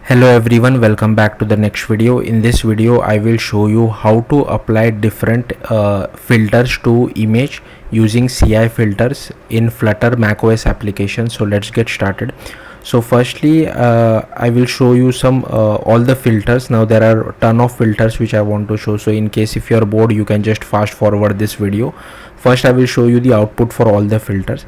Hello everyone, welcome back to the next video. In this video I will show you how to apply different filters to image using CI filters in Flutter macOS application. So let's get started. So firstly I will show you some all the filters. Now there are a ton of filters which I want to show, so in case if you are bored you can just fast forward this video. First I will show you the output for all the filters.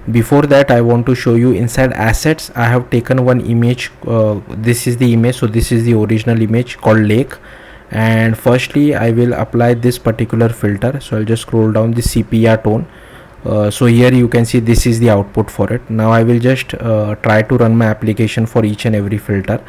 Before that I want to show you inside assets I have taken one image. This is the image, so this is the original image called lake, and firstly I will apply this particular filter. So I'll just scroll down the sepia tone. So here you can see this is the output for it. Now I will just try to run my application for each and every filter.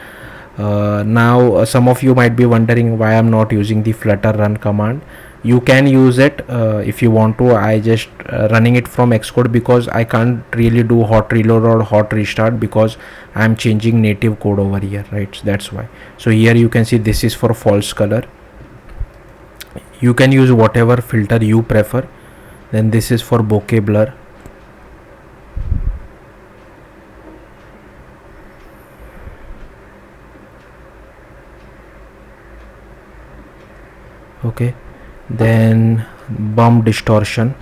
Now some of you might be wondering why I'm not using the flutter run command. You can use it if you want to. I just running it from Xcode because I can't really do hot reload or hot restart because I'm changing native code over here, right? So that's why. So here you can see this is for false color. You can use whatever filter you prefer. Then this is for bokeh blur. Okay, then bump distortion.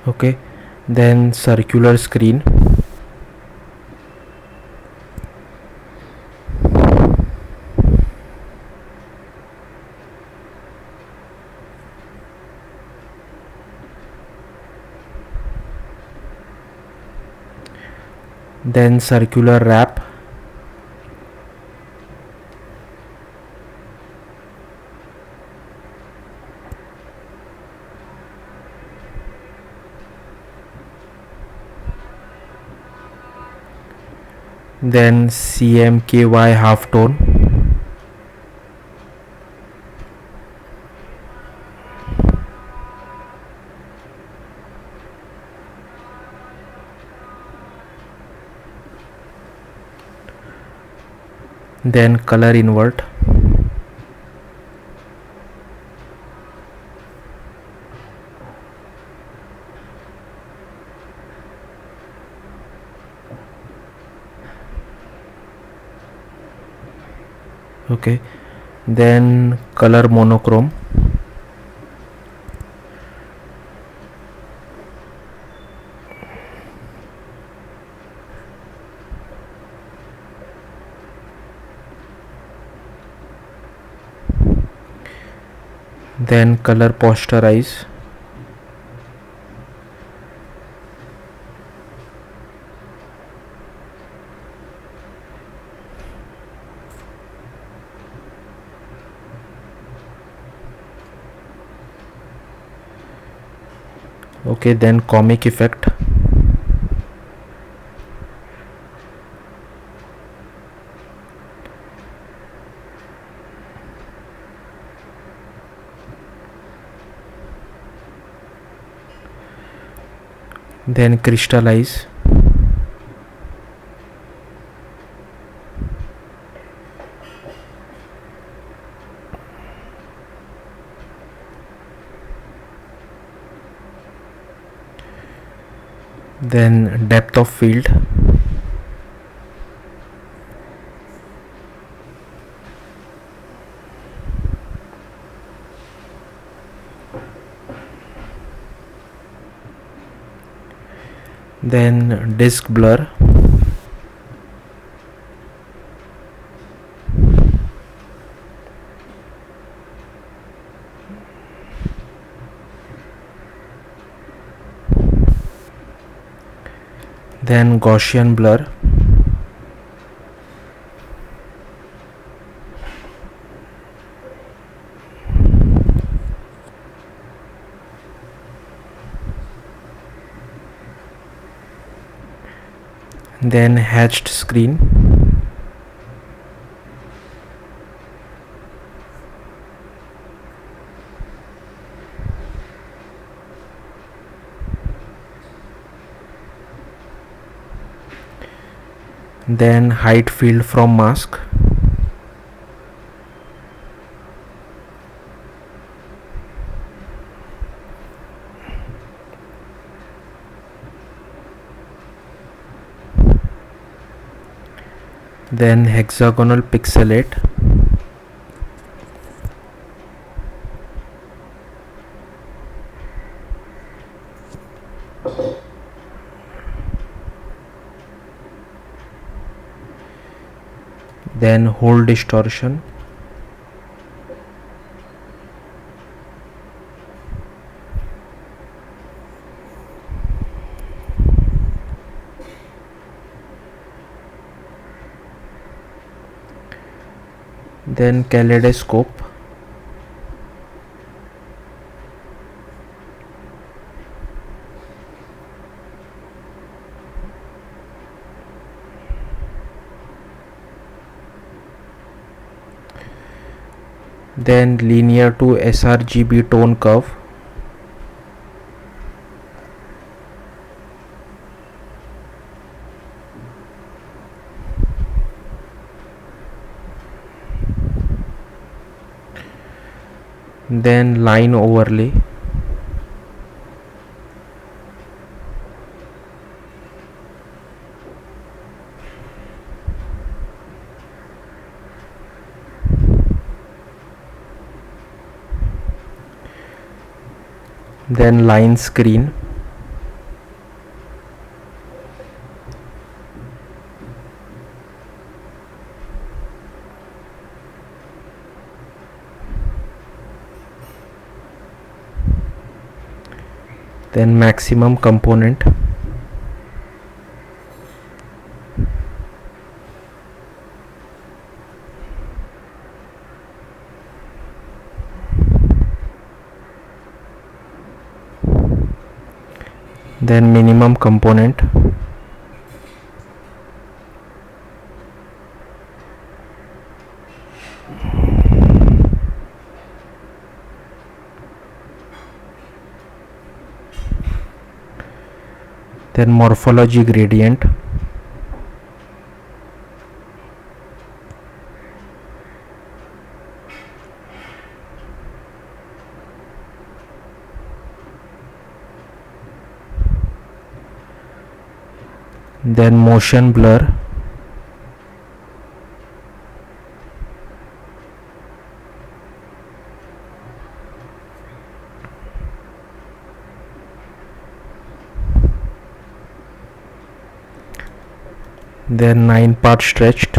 Okay, then circular screen. Then circular wrap. Then CMKY halftone. Then color invert. Okay, then color monochrome. Then color posterize. Okay, then comic effect. Then crystallize. Then depth of field. Then disk blur. Then Gaussian blur. Then hatched screen. then height field from mask. then hexagonal pixelate, then whole distortion, then kaleidoscope, then linear to sRGB tone curve, then line overlay, then line screen, then maximum component, then minimum component, then morphology gradient, then motion blur, then 9-part stretched,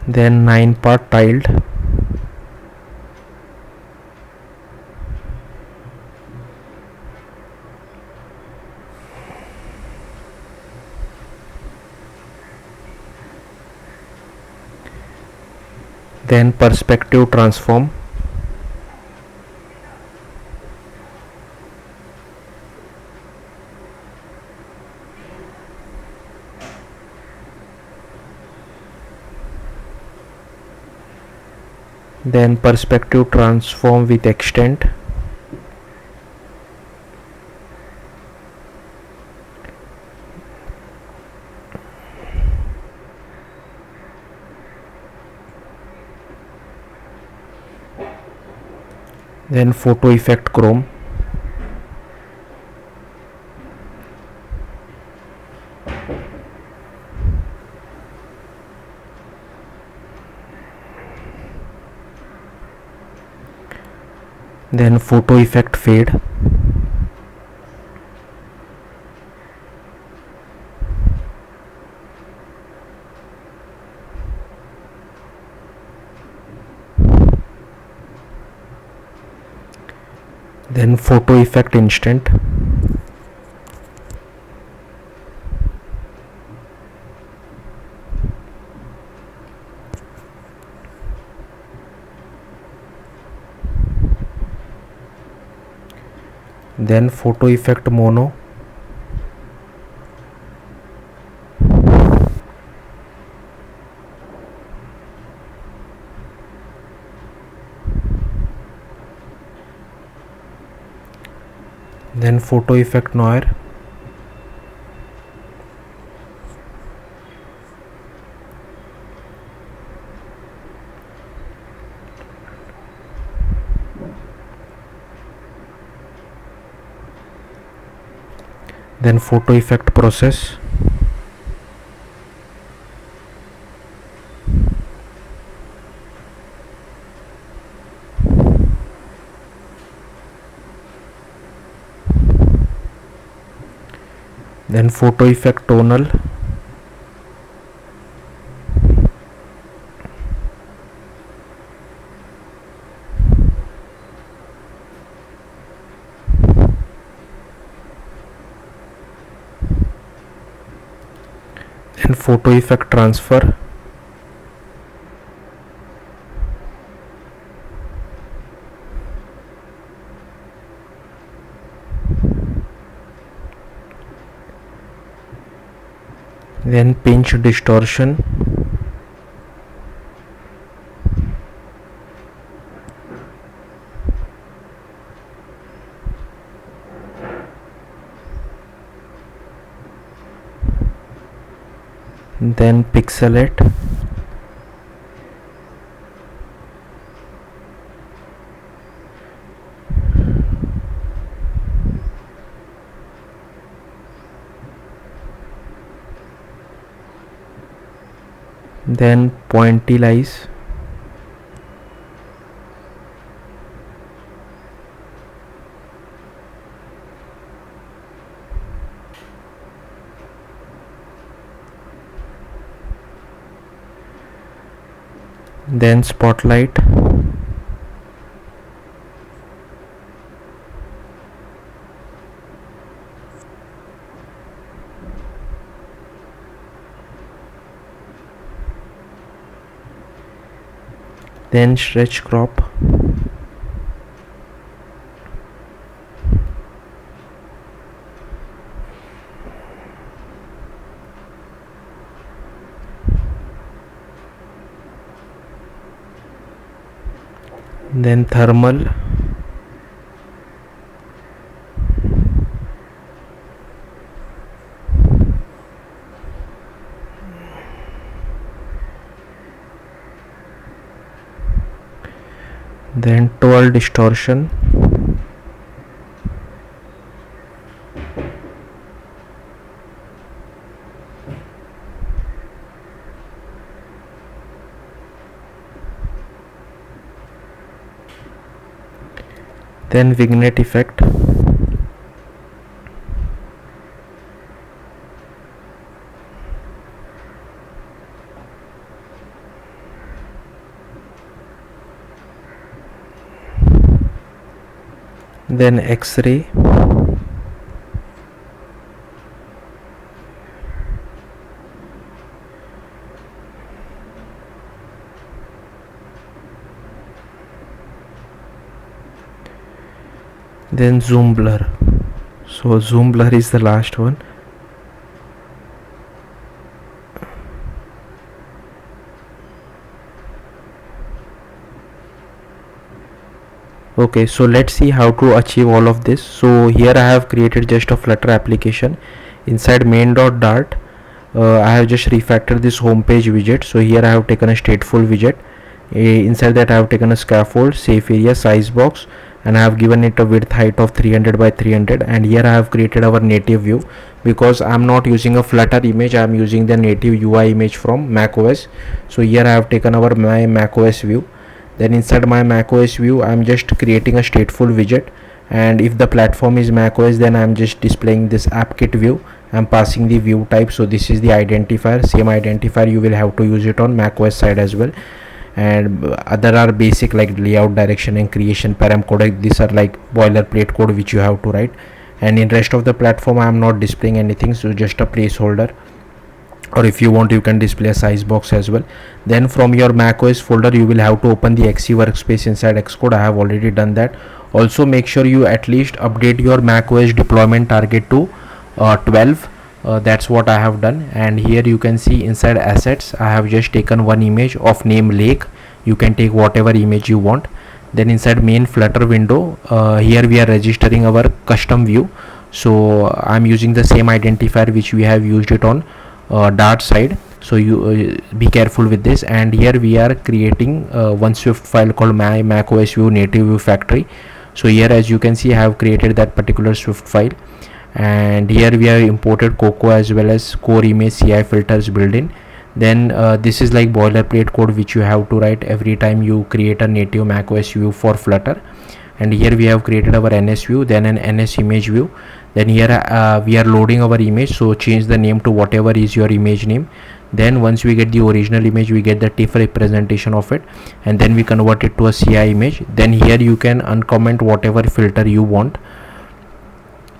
then 9-part tiled, then perspective transform, then perspective transform with extent, then photo effect chrome, then photo effect fade, then photo effect instant, then photo effect mono, then photo effect noir, then photo effect process, then photo effect tonal, then photo effect transfer, then pinch distortion, then pixelate, then pointillize, then spotlight, then stretch crop, then thermal, then twirl distortion, then vignette effect, then X-ray, then zoom blur. So zoom blur is the last one. Okay, so let's see how to achieve all of this. So here I have created just a Flutter application. Inside main.dart I have just refactored this home page widget. So here I have taken a stateful widget. Inside that I have taken a scaffold, safe area, size box, and I have given it a width height of 300 by 300. And here I have created our native view, because I am not using a Flutter image, I am using the native UI image from macOS. So here I have taken my macOS view. Then inside my macOS view I am just creating a stateful widget, and if the platform is macOS, then I am just displaying this AppKit view. I am passing the view type, so this is the identifier. Same identifier you will have to use it on macOS side as well. And other are basic like layout, direction, and creation param code. These are like boilerplate code which you have to write. And in rest of the platform I am not displaying anything, so just a placeholder, or if you want you can display a size box as well. Then from your macOS folder you will have to open the XE workspace inside Xcode. I have already done that. Also make sure you at least update your macOS deployment target to 12. That's what I have done. And here you can see inside assets I have just taken one image of name lake. You can take whatever image you want. Then inside main Flutter window, here we are registering our custom view. So I'm using the same identifier which we have used it on Dart side. So you be careful with this. And here we are creating one Swift file called my macOS view native view factory. So here as you can see I have created that particular Swift file. and here we have imported Cocoa as well as core image CIFilters built in. Then this is like boilerplate code which you have to write every time you create a native macOS view for Flutter. And here we have created our NS view, then an NS image view. Then here we are loading our image, so change the name to whatever is your image name. Then once we get the original image, we get the TIFF representation of it, and then we convert it to a CI image. Then here you can uncomment whatever filter you want.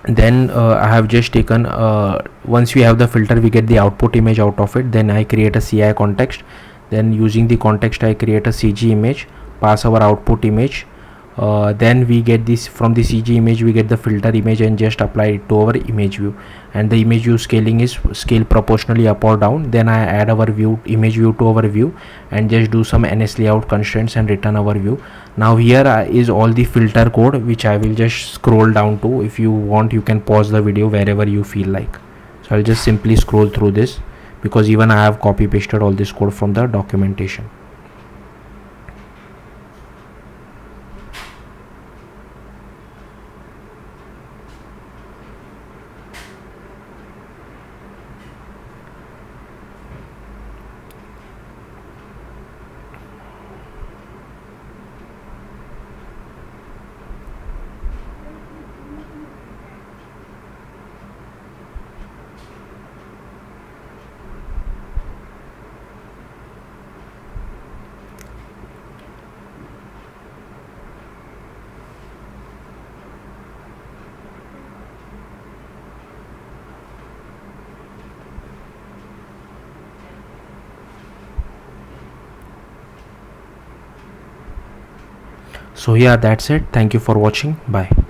Then I have just taken once we have the filter, we get the output image out of it. Then I create a CI context. Then using the context, I create a CG image, pass our output image. Then we get this from the CG image, we get the filter image and just apply it to our image view. And the image view scaling is scale proportionally up or down. Then I add our view image view to our view and just do some NS layout constraints and return our view. Now here is all the filter code which I will just scroll down to. If you want, you can pause the video wherever you feel like. So I'll just simply scroll through this, because even I have copy pasted all this code from the documentation. So yeah, that's it. Thank you for watching. Bye.